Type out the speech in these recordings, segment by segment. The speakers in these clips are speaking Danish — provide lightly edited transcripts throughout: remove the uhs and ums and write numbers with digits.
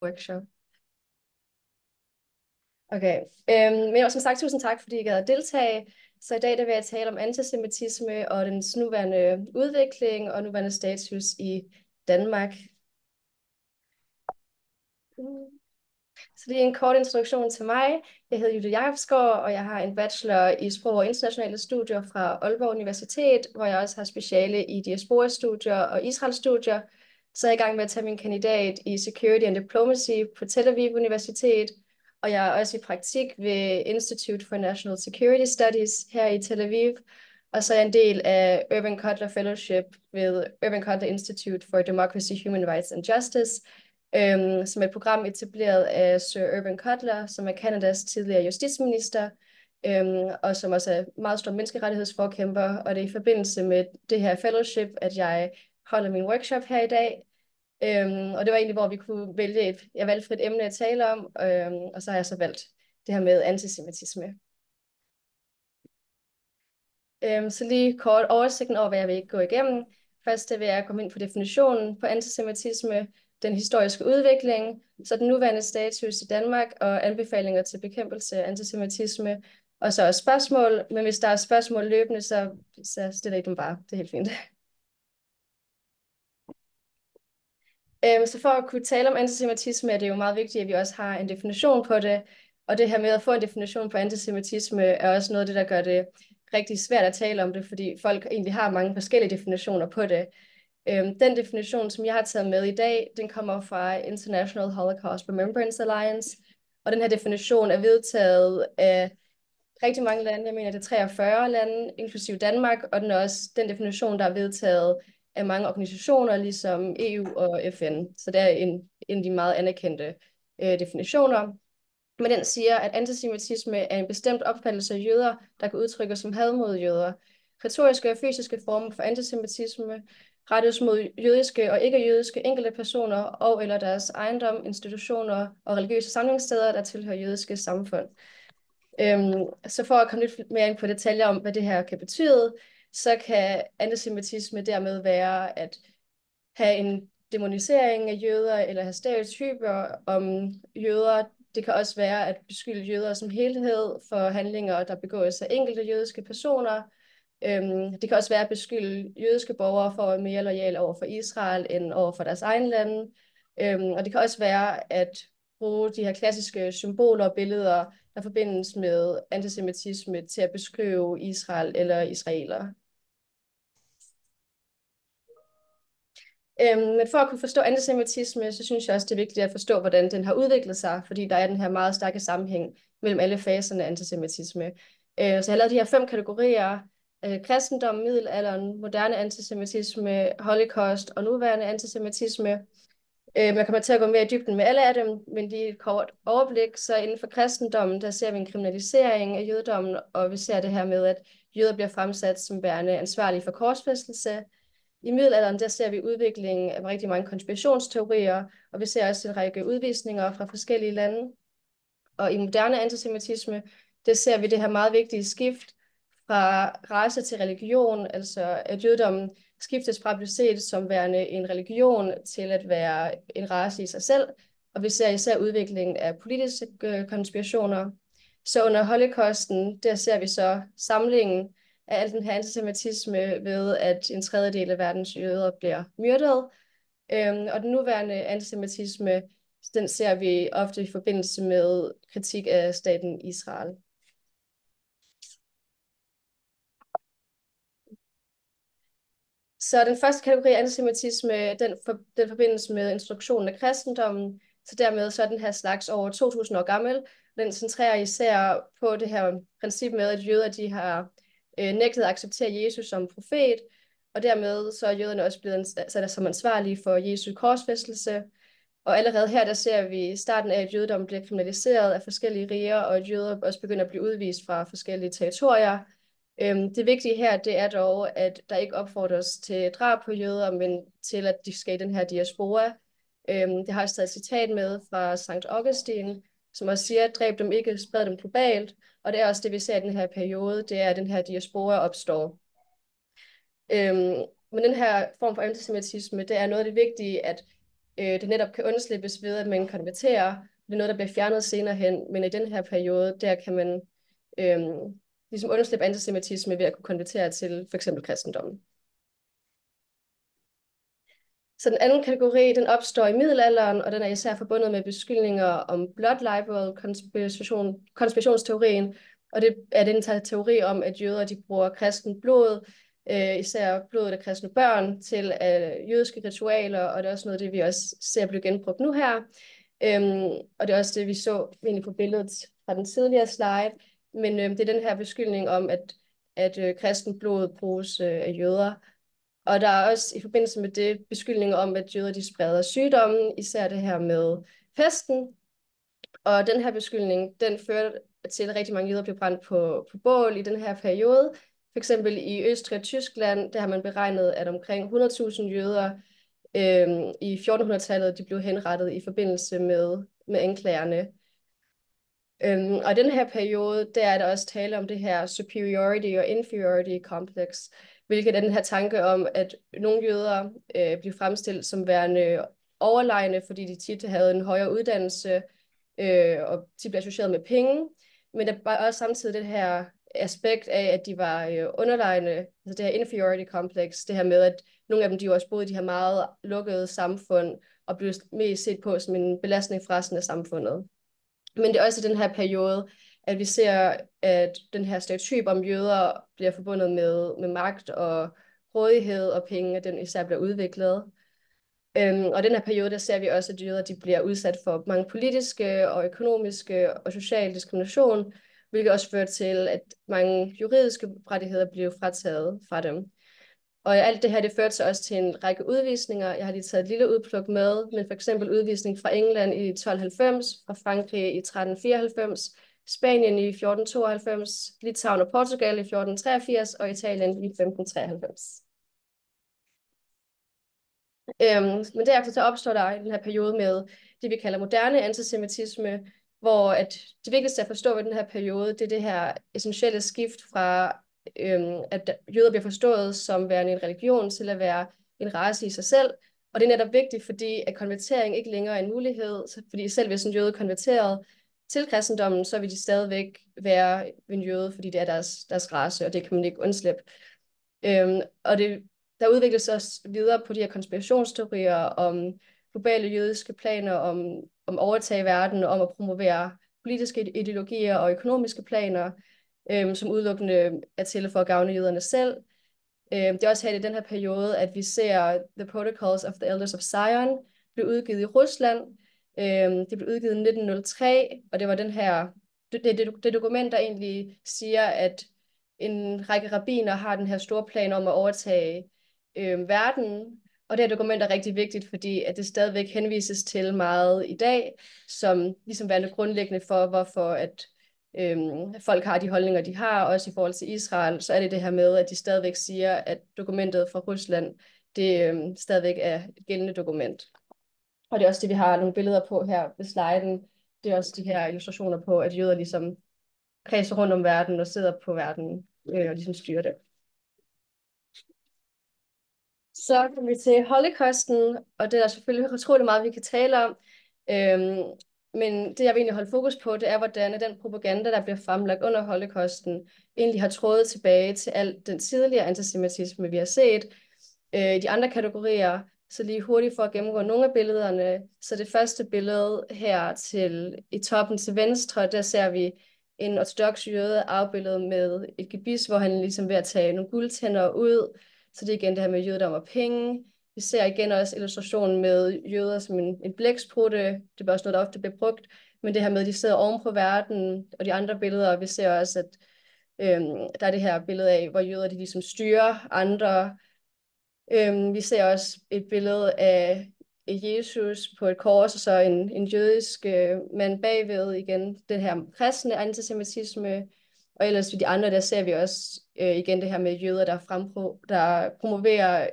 workshop. Okay, men jeg var som sagt tusind tak, fordi I gad at deltage. Så i dag der vil jeg tale om antisemitisme og dens nuværende udvikling og nuværende status i Danmark. Så det er en kort introduktion til mig. Jeg hedder Jytte Jakobsgaard, og jeg har en bachelor i sprog og internationale studier fra Aalborg Universitet, hvor jeg også har speciale i diaspora-studier og Israel-studier. Så er jeg i gang med at tage min kandidat i Security and Diplomacy på Tel Aviv Universitet, og jeg er også i praktik ved Institute for National Security Studies her i Tel Aviv. Og så er jeg en del af Irving Cutler Fellowship ved Irving Cutler Institute for Democracy, Human Rights and Justice, som er et program etableret af Sir Irving Cutler, som er Canadas tidligere justitsminister, og som også er meget stor menneskerettighedsforkæmper. Og det er i forbindelse med det her fellowship, at jeg holder min workshop her i dag. Og det var egentlig, hvor vi kunne vælge jeg valgte et emne at tale om, og så har jeg så valgt det her med antisemitisme. Så lige kort oversigten over, hvad jeg vil gå igennem. Først vil jeg komme ind på definitionen på antisemitisme, den historiske udvikling, så den nuværende status i Danmark og anbefalinger til bekæmpelse af antisemitisme, og så også spørgsmål, men hvis der er spørgsmål løbende, så stiller I dem bare. Det er helt fint. Så for at kunne tale om antisemitisme, er det jo meget vigtigt, at vi også har en definition på det, og det her med at få en definition på antisemitisme, er også noget af det, der gør det rigtig svært at tale om det, fordi folk egentlig har mange forskellige definitioner på det. Den definition, som jeg har taget med i dag, den kommer fra International Holocaust Remembrance Alliance, og den her definition er vedtaget af rigtig mange lande. Jeg mener, det er 43 lande, inklusive Danmark, og den er også den definition, der er vedtaget af mange organisationer, ligesom EU og FN. Så det er en af de meget anerkendte definitioner. Men den siger, at antisemitisme er en bestemt opfattelse af jøder, der kan udtrykkes som had mod jøder. Retoriske og fysiske former for antisemitisme rettes mod jødiske og ikke-jødiske enkelte personer og eller deres ejendom, institutioner og religiøse samlingssteder, der tilhører jødiske samfund. Så for at komme lidt mere ind på detaljer om, hvad det her kan betyde, så kan antisemitisme dermed være at have en demonisering af jøder eller have stereotyper om jøder. Det kan også være at beskylde jøder som helhed for handlinger, der begås af enkelte jødiske personer. Det kan også være at beskylde jødiske borgere for at være mere loyale over for Israel end over for deres egen lande. Og det kan også være at bruge de her klassiske symboler og billeder, der forbindes med antisemitisme til at beskrive Israel eller israelere. Men for at kunne forstå antisemitisme, så synes jeg også, det er vigtigt at forstå, hvordan den har udviklet sig, fordi der er den her meget stærke sammenhæng mellem alle faserne af antisemitisme. Så jeg har lavet de her 5 kategorier: kristendom, middelalderen, moderne antisemitisme, holocaust og nuværende antisemitisme. Man kommer til at gå mere i dybden med alle af dem, men lige et kort overblik. Så inden for kristendommen, der ser vi en kriminalisering af jødedommen, og vi ser det her med, at jøder bliver fremsat som værende ansvarlige for korsfæstelse. I middelalderen, der ser vi udviklingen af rigtig mange konspirationsteorier, og vi ser også en række udvisninger fra forskellige lande. Og i moderne antisemitisme, der ser vi det her meget vigtige skift fra race til religion, altså at jødedommen skiftes fra at blive set som værende en religion til at være en race i sig selv, og vi ser især udviklingen af politiske konspirationer. Så under holocausten, der ser vi så samlingen af al den her antisemitisme ved, at en tredjedel af verdens jøder bliver myrdet. Og den nuværende antisemitisme, den ser vi ofte i forbindelse med kritik af staten Israel. Så den første kategori antisemitisme, den forbindes med instruktionen af kristendommen, så dermed så er den her slags over 2000 år gammel. Den centrerer især på det her princip med, at jøder de har nægtet at acceptere Jesus som profet, og dermed så er jøderne også blevet sat som ansvarlige for Jesu korsfæstelse. Og allerede her, der ser vi starten af, at jødedommen bliver kriminaliseret af forskellige riger, og at jøder også begynder at blive udvist fra forskellige territorier. Det vigtige her, det er dog, at der ikke opfordres til drab på jøder, men til, at de skal i den her diaspora. Det har jeg stadig et citat med fra Sankt Augustin, som også siger, dræb dem ikke, spred dem globalt. Og det er også det, vi ser i den her periode, det er, at den her diaspora opstår. Men den her form for antisemitisme, det er noget af det vigtige, at det netop kan undslippes ved, at man konverterer. Det er noget, der bliver fjernet senere hen, men i den her periode, der kan man ligesom undslippe antisemitisme ved at kunne konvertere til for eksempel kristendommen. Så den anden kategori, den opstår i middelalderen, og den er især forbundet med beskyldninger om blood libel, konspirationsteorien, og det er den teori om, at jøder de bruger kristen blod, især blodet af kristne børn, til jødiske ritualer, og det er også noget, det vi også ser blive genbrugt nu her. Og det er også det, vi så egentlig på billedet fra den tidligere slide, men det er den her beskyldning om, at kristen blod bruges af jøder. Og der er også i forbindelse med det beskyldninger om, at jøder de spreder sygdommen, især det her med pesten. Og den her beskyldning, den førte til, at rigtig mange jøder blev brændt på bål i den her periode. For eksempel i Østrig og Tyskland, der har man beregnet, at omkring 100.000 jøder i 1400-tallet, de blev henrettet i forbindelse med anklagerne. Og i den her periode, der er der også tale om det her superiority og inferiority complex, hvilket er den her tanke om, at nogle jøder bliver fremstillet som værende overlegne, fordi de tit havde en højere uddannelse, og de blev associeret med penge. Men der var også samtidig det her aspekt af, at de var underlegne, altså det her inferiority complex, det her med, at nogle af dem, de også boede i de her meget lukkede samfund, og blev mest set på som en belastning for resten af samfundet. Men det er også i den her periode, at vi ser, at den her stereotyp om jøder bliver forbundet med magt og rådighed og penge, at den især bliver udviklet. Og den her periode, der ser vi også, at jøder de bliver udsat for mange politiske og økonomiske og social diskrimination, hvilket også fører til, at mange juridiske rettigheder bliver frataget fra dem. Og alt det her, det førte sig også til en række udvisninger. Jeg har lige taget et lille udpluk med, men for eksempel udvisning fra England i 1290, fra Frankrig i 1394, Spanien i 1492, Litauen og Portugal i 1483 og Italien i 1593. Men derefter så opstår der i den her periode med det, vi kalder moderne antisemitisme, hvor at det vigtigste at forstå ved den her periode, det er det her essentielle skift fra, at jøder bliver forstået som værende en religion til at være en race i sig selv. Og det er netop vigtigt, fordi at konvertering ikke længere er en mulighed, fordi selv hvis en jøde konverteret til kristendommen, så vil de stadigvæk være en jøde, fordi det er deres race, og det kan man ikke undslippe. Og der udvikles også videre på de her konspirationsteorier om globale jødiske planer, om overtage verden, og om at promovere politiske ideologier og økonomiske planer, som udelukkende er til for at gavne jøderne selv. Det er også her i den her periode, at vi ser The Protocols of the Elders of Zion blive udgivet i Rusland. Det blev udgivet i 1903, og det var det dokument, der egentlig siger, at en række rabbiner har den her store plan om at overtage verden, og det her dokument er rigtig vigtigt, fordi at det stadigvæk henvises til meget i dag, som ligesom værende grundlæggende for, hvorfor at folk har de holdninger, de har, også i forhold til Israel, så er det her med, at de stadigvæk siger, at dokumentet fra Rusland, det stadigvæk er et gældende dokument. Og det er også det, vi har nogle billeder på her ved sliden. Det er også de her illustrationer på, at jøder ligesom kredser rundt om verden og sidder på verden og ligesom styrer det. Så kommer vi til Holocausten, og det er der selvfølgelig utroligt meget, vi kan tale om. Men det, jeg vil egentlig holde fokus på, det er, hvordan den propaganda, der bliver fremlagt under Holocausten, egentlig har trådet tilbage til al den tidligere antisemitisme, vi har set. De andre kategorier, så lige hurtigt for at gennemgå nogle af billederne. Så det første billede her i toppen til venstre, der ser vi en ortodox jøde afbildet med et gebis, hvor han ligesom ved at tage nogle guldtænder ud. Så det er igen det her med jødedom og penge. Vi ser igen også illustrationen med jøder som en blæksprutte. Det er også noget, der ofte bliver brugt. Men det her med, at de sidder oven på verden, og de andre billeder, vi ser også, at der er det her billede af, hvor jøder de ligesom styrer andre. Vi ser også et billede af Jesus på et kors, og så en jødisk mand bagved, igen det her kristne antisemitisme. Og ellers ved de andre, der ser vi også igen det her med jøder, der promoverer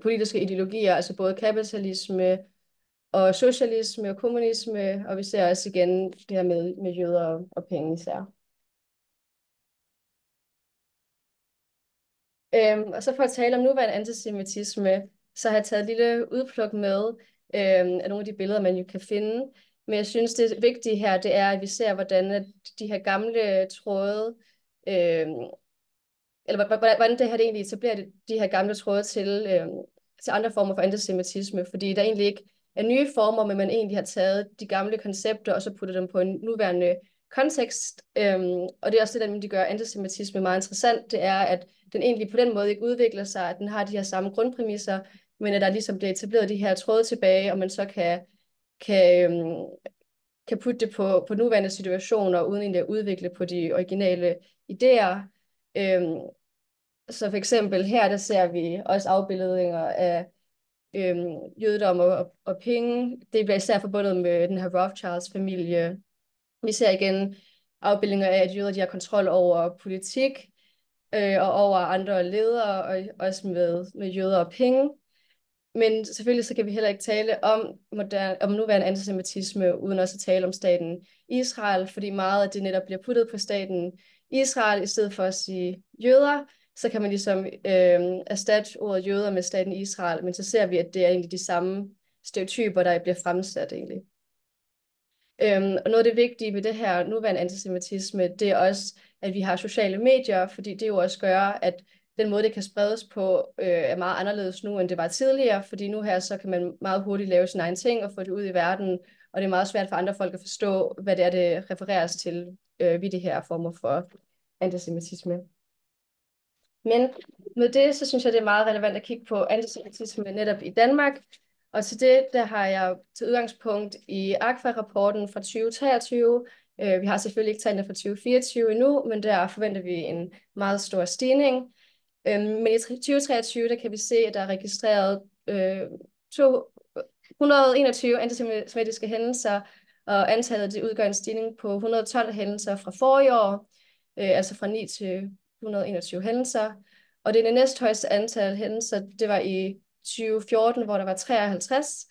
politiske ideologier, altså både kapitalisme og socialisme og kommunisme, og vi ser også igen det her med jøder og penge især. Og så for at tale om nuværende antisemitisme, så har jeg taget et lille udpluk med af nogle af de billeder, man jo kan finde. Men jeg synes, det vigtige her, det er, at vi ser, hvordan at de her gamle tråde, øh, eller hvordan det her det egentlig etablerer de her gamle tråde til andre former for antisemitisme, fordi der egentlig ikke er nye former, men man egentlig har taget de gamle koncepter og så puttet dem på en nuværende kontekst. Og det er også det, der de gør antisemitisme meget interessant, det er, at den egentlig på den måde ikke udvikler sig, at den har de her samme grundpræmisser, men at der ligesom bliver etableret de her tråde tilbage, og man så kan, kan putte det på nuværende situationer, uden egentlig at udvikle på de originale idéer. Så for eksempel her, der ser vi også afbildninger af jødedom og penge. Det bliver især forbundet med den her Rothschilds familie. Vi ser igen afbildninger af, at jøder de har kontrol over politik og over andre ledere, og også med jøder og penge. Men selvfølgelig så kan vi heller ikke tale om nuværende antisemitisme, uden også at tale om staten Israel, fordi meget af det netop bliver puttet på staten Israel, i stedet for at sige jøder, så kan man ligesom erstatte ordet jøder med staten Israel, men så ser vi, at det er egentlig de samme stereotyper, der bliver fremsat egentlig. Og noget af det vigtige ved det her nuværende antisemitisme, det er også, at vi har sociale medier, fordi det jo også gør, at den måde, det kan spredes på, er meget anderledes nu, end det var tidligere, fordi nu her, så kan man meget hurtigt lave sin egen ting og få det ud i verden, og det er meget svært for andre folk at forstå, hvad det er, det refereres til ved de her former for antisemitisme. Men med det, så synes jeg, det er meget relevant at kigge på antisemitisme netop i Danmark, og til det, der har jeg til udgangspunkt i ACFA-rapporten fra 2023. Vi har selvfølgelig ikke tallene fra 2024 endnu, men der forventer vi en meget stor stigning. Men i 2023, der kan vi se, at der er registreret 121 antisemitiske hændelser, og antallet det udgør en stigning på 112 hændelser fra forrige år, altså fra 9 til 121 hændelser. Og det næsthøjeste antal hændelser, det var i 2014, hvor der var 53.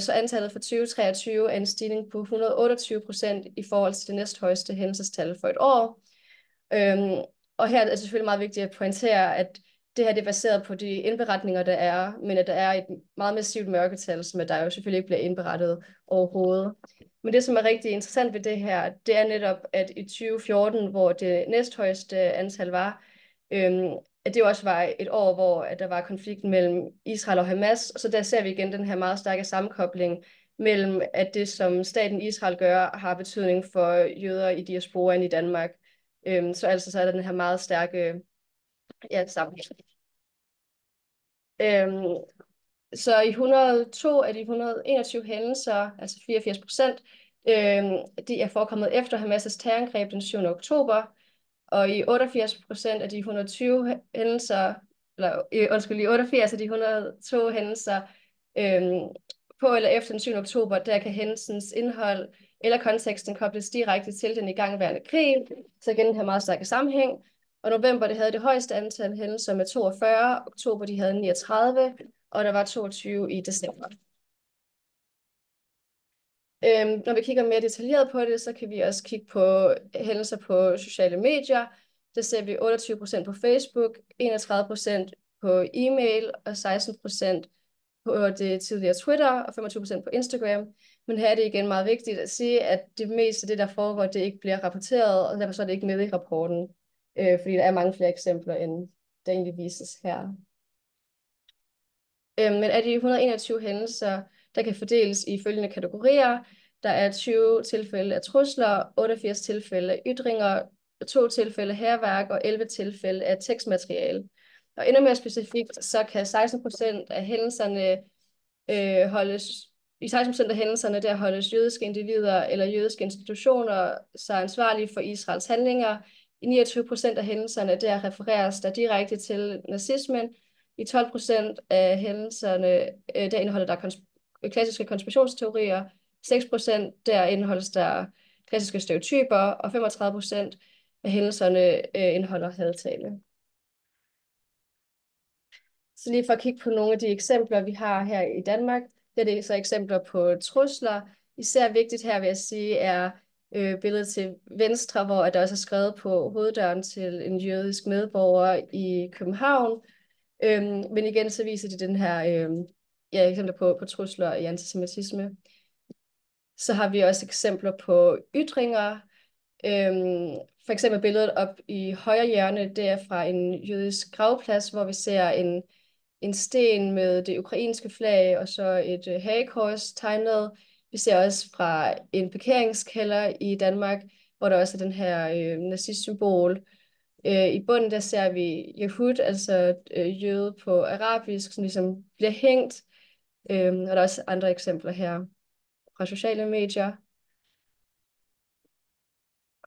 Så antallet for 2023 er en stigning på 128% i forhold til det næsthøjeste hændelsestal for et år. Og her er det selvfølgelig meget vigtigt at pointere, at det her det er baseret på de indberetninger, der er, men at der er et meget massivt mørketal, som der jo selvfølgelig ikke bliver indberettet overhovedet. Men det, som er rigtig interessant ved det her, det er netop, at i 2014, hvor det næsthøjeste antal var, at det også var et år, hvor at der var konflikten mellem Israel og Hamas, så der ser vi igen den her meget stærke sammenkobling mellem, at det, som staten Israel gør, har betydning for jøder i diasporaen i Danmark. Så altså så er der den her meget stærke sammenhæng. Så i 102 af de 121 hændelser, altså 84%, de er forekommet efter Hamas' terrorangreb den 7. oktober, og i 88% af de 120 hændelser, i 88 af de 102 hændelser på eller efter den 7. oktober, der kan hændelsens indhold eller konteksten kobles direkte til den igangværende krig, så igen den her meget stærke sammenhæng. Og november, det havde det højeste antal hændelser med 42, oktober, de havde 39, og der var 22 i december. Når vi kigger mere detaljeret på det, så kan vi også kigge på hændelser på sociale medier. Der ser vi 28% på Facebook, 31% på e-mail og 16% på det tidligere Twitter og 25% på Instagram. Men her er det igen meget vigtigt at sige, at det meste af det, der foregår, det ikke bliver rapporteret, og derfor så er det ikke med i rapporten, fordi der er mange flere eksempler, end der egentlig vises her. Men af de 121 hændelser, der kan fordeles i følgende kategorier. Der er 20 tilfælde af trusler, 88 tilfælde af ytringer, 2 tilfælde af hærværk og 11 tilfælde af tekstmateriale. Og endnu mere specifikt, så kan 16% af hændelserne i 16% af hændelserne, der holdes jødiske individer eller jødiske institutioner sig ansvarlige for Israels handlinger. I 29% af hændelserne, der refereres der direkte til nazismen. I 12% af hændelserne, der indeholder der klassiske konspirationsteorier. 6% der indeholdes der klassiske stereotyper, og 35% af hændelserne indeholder hadtale. Så lige for at kigge på nogle af de eksempler, vi har her i Danmark, det er så eksempler på trusler. Især vigtigt her vil jeg sige er billedet til venstre, hvor der også er skrevet på hoveddøren til en jødisk medborger i København. Men igen så viser de den her ja, eksempler på trusler i antisemitisme. Så har vi også eksempler på ytringer. For eksempel billedet op i højre hjørne, det er fra en jødisk gravplads, hvor vi ser en sten med det ukrainske flag, og så et hagekors tegnet. Vi ser også fra en parkeringskælder i Danmark, hvor der også er den her nazistsymbol. I bunden der ser vi Yehud, altså jøde på arabisk, som ligesom bliver hængt. Og der er også andre eksempler her fra sociale medier.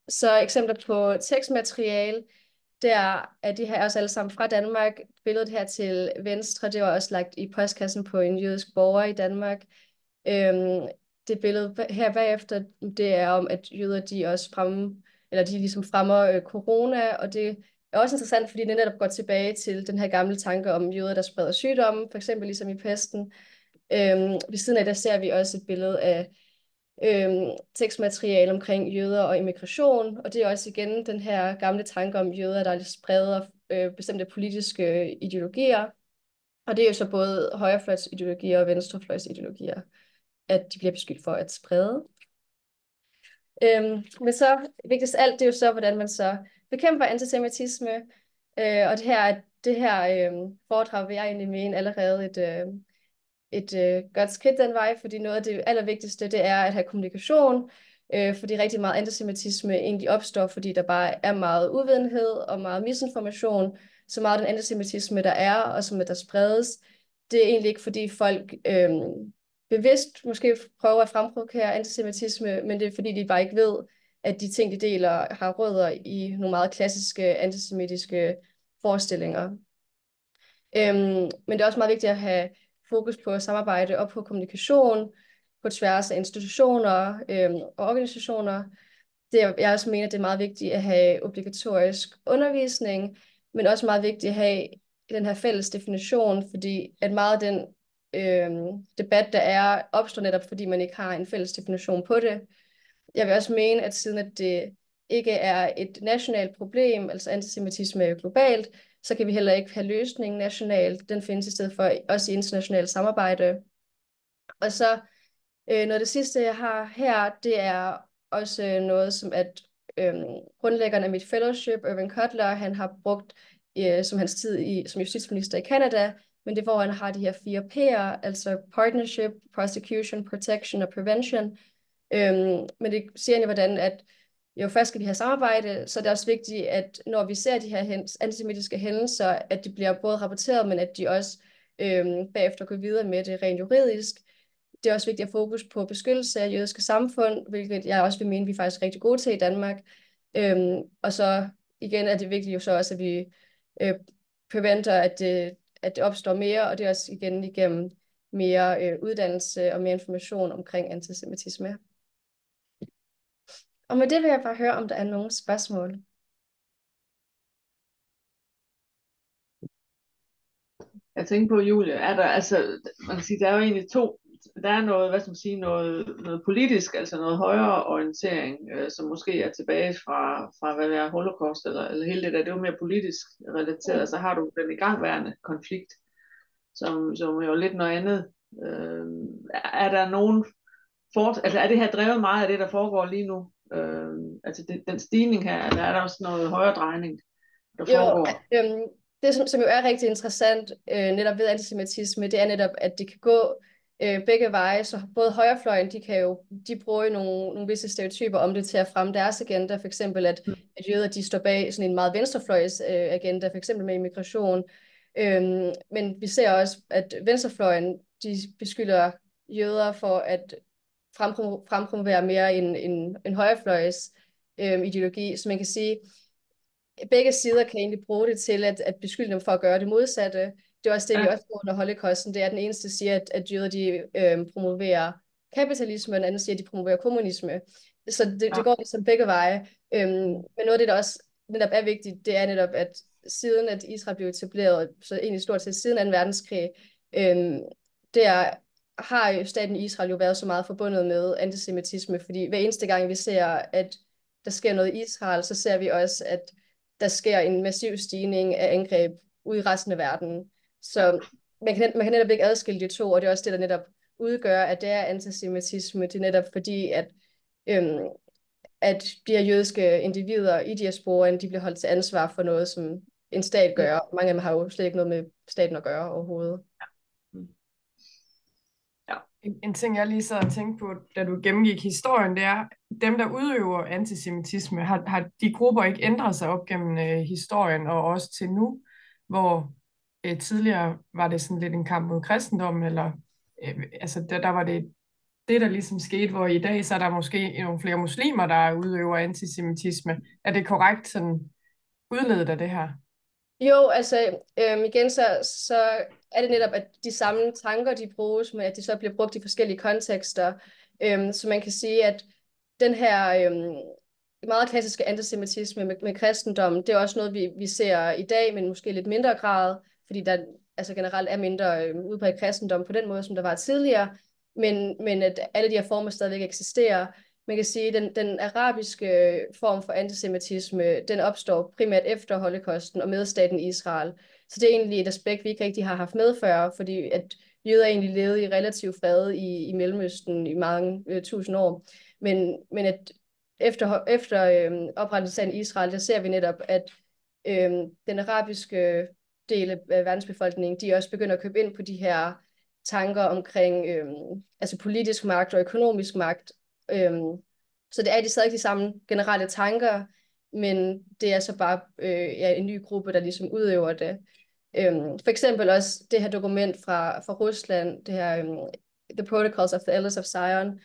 Så eksempler på tekstmateriale, der er de her også alle sammen fra Danmark. Billedet her til venstre, det var også lagt i postkassen på en jødisk borger i Danmark. Det billede her bagefter, det er om, at jøder de også de ligesom fremmer corona, og det er også interessant, fordi det netop går tilbage til den her gamle tanke om jøder, der spreder sygdomme, for eksempel ligesom i pesten. Ved siden af der ser vi også et billede af tekstmateriale omkring jøder og immigration, og det er også igen den her gamle tanke om jøder, der spreder bestemte politiske ideologier, og det er jo så både højrefløjsideologier og venstrefløjsideologier, at de bliver beskyldt for at sprede. Men så vigtigst af alt, det er jo så, hvordan man så bekæmper antisemitisme, og det her foredrag vil jeg egentlig mene allerede et godt skridt den vej, fordi noget af det allervigtigste, det er at have kommunikation, fordi rigtig meget antisemitisme egentlig opstår, fordi der bare er meget uvidenhed og meget misinformation, så meget af den antisemitisme, der er, og som der spredes, det er egentlig ikke, fordi folk bevidst måske prøver at fremprovokere antisemitisme, men det er, fordi de bare ikke ved, at de ting, de deler, har rødder i nogle meget klassiske antisemitiske forestillinger. Men det er også meget vigtigt at have fokus på samarbejde og på kommunikation på tværs af institutioner og organisationer. Jeg også mener, at det er meget vigtigt at have obligatorisk undervisning, men også meget vigtigt at have den her fælles definition, fordi at meget af den debat, der er, opstår netop, fordi man ikke har en fælles definition på det. Jeg vil også mene, at siden at det ikke er et nationalt problem, altså antisemitisme er globalt, så kan vi heller ikke have løsningen nationalt. Den findes i stedet for også i internationalt samarbejde. Og så noget af det sidste, jeg har her, det er også noget, som at grundlæggeren af mit fellowship, Irvin Cutler, han har brugt som hans tid som justitsminister i Canada, men det er, hvor han har de her 4 P'er, altså partnership, prosecution, protection og prevention. Men det siger egentlig, hvordan at jo først skal vi have samarbejde, så det er også vigtigt, at når vi ser de her antisemitiske hændelser, at de bliver både rapporteret, men at de også bagefter går videre med det rent juridisk. Det er også vigtigt at fokus på beskyttelse af jødiske samfund, hvilket jeg også vil mene, vi er faktisk rigtig gode til i Danmark. Og så igen er det vigtigt jo så også, at vi preventer, at det opstår mere, og det er også igen igennem mere uddannelse og mere information omkring antisemitisme. Og med det vil jeg bare høre, om der er nogle spørgsmål. Jeg tænker på, Julie, er der, altså, man kan sige, der er jo egentlig der er noget, hvad skal man sige, noget politisk, altså noget højere orientering, som måske er tilbage fra hvad det er, holocaust, eller hele det der, det er jo mere politisk relateret, så har du den igangværende konflikt, som jo er lidt noget andet. Er der nogen altså er det her drevet meget af det, der foregår lige nu? Altså den stigning her, eller er der også noget højere drejning, der foregår? Det som jo er rigtig interessant netop ved antisemitisme, det er netop, at det kan gå begge veje, så både højrefløjen, de bruger jo nogle visse stereotyper om det til at fremme deres agenda, for eksempel at jøder, de står bag sådan en meget venstrefløjs agenda, for eksempel med immigration. Men vi ser også, at venstrefløjen, de beskylder jøder for at frempromovere mere en højrefløjs ideologi, så man kan sige, begge sider kan egentlig bruge det til at beskylde dem for at gøre det modsatte. Det er også det, vi også bruger under Holocausten. Det er, den eneste siger, at jøder de promoverer kapitalisme, og den anden siger, at de promoverer kommunisme. Så det går ligesom begge veje. Men noget af det, der også netop er vigtigt, det er netop, at siden at Israel blev etableret, så egentlig stort set siden 2. verdenskrig, der har staten Israel jo været så meget forbundet med antisemitisme, fordi hver eneste gang vi ser, at der sker noget i Israel, så ser vi også, at der sker en massiv stigning af angreb ude i resten af verden. Så man kan netop ikke adskille de to, og det er også det, der netop udgør, at det er antisemitisme. Det er netop fordi, øhm, at de her jødiske individer i diasporaen, de bliver holdt til ansvar for noget, som en stat gør. Mange af dem har jo slet ikke noget med staten at gøre overhovedet. Ja. En ting, jeg lige sad og tænkte på, da du gennemgik historien, det er, dem, der udøver antisemitisme, har de grupper ikke ændret sig op gennem historien, og også til nu, hvor tidligere var det sådan lidt en kamp mod kristendommen, eller altså der var det, der ligesom skete, hvor i dag, så er der måske nogle flere muslimer, der udøver antisemitisme. Er det korrekt sådan udledet af det her? Jo, altså igen, så er det netop, at de samme tanker, de bruges, men at de så bliver brugt i forskellige kontekster. Så man kan sige, at den her meget klassiske antisemitisme med kristendommen, det er også noget, vi ser i dag, men måske lidt mindre grad, fordi der altså generelt er mindre udbredt kristendom på den måde, som der var tidligere, men at alle de her former stadigvæk eksisterer. Man kan sige, at den arabiske form for antisemitisme, den opstår primært efter Holocaust og med staten Israel. Så det er egentlig et aspekt, vi ikke rigtig har haft med før, fordi at jøder egentlig levede i relativ fred i Mellemøsten i mange tusind år. Men at efter oprettelsen af Israel, der ser vi netop, at den arabiske del af verdensbefolkningen, de også begynder at købe ind på de her tanker omkring altså politisk magt og økonomisk magt. Så det er de stadig de samme generelle tanker, men det er så bare en ny gruppe, der ligesom udøver det. For eksempel også det her dokument fra Rusland, det her The Protocols of the Elders of Zion.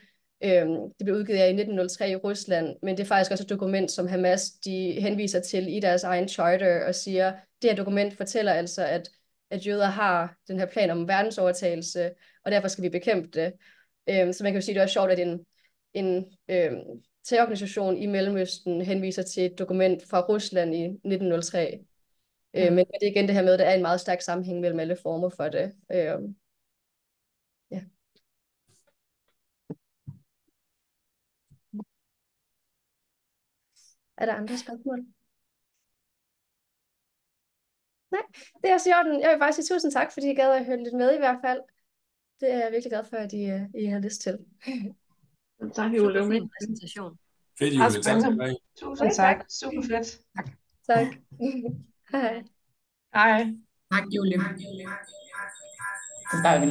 Det blev udgivet i 1903 i Rusland, men det er faktisk også et dokument, som Hamas de henviser til i deres egen charter og siger, det her dokument fortæller altså, at jøder har den her plan om verdensovertagelse, og derfor skal vi bekæmpe det. Så man kan jo sige, at det er også sjovt, at en terrororganisation i Mellemøsten henviser til et dokument fra Rusland i 1903. Men det er igen det her med, at der er en meget stærk sammenhæng mellem alle former for det. Ja. Er der andre spørgsmål? Nej, det er også i orden. Jeg vil bare sige tusind tak, fordi I gad at høre lidt med i hvert fald. Det er jeg virkelig glad for, at I har lyst til. Tak, Julie. Super fin præsentation. Fedt, Julie. Tak til dig. Tusind tak. Super fedt. Tak. Hej. Hej. Tak, Julie. Så starter vi lige.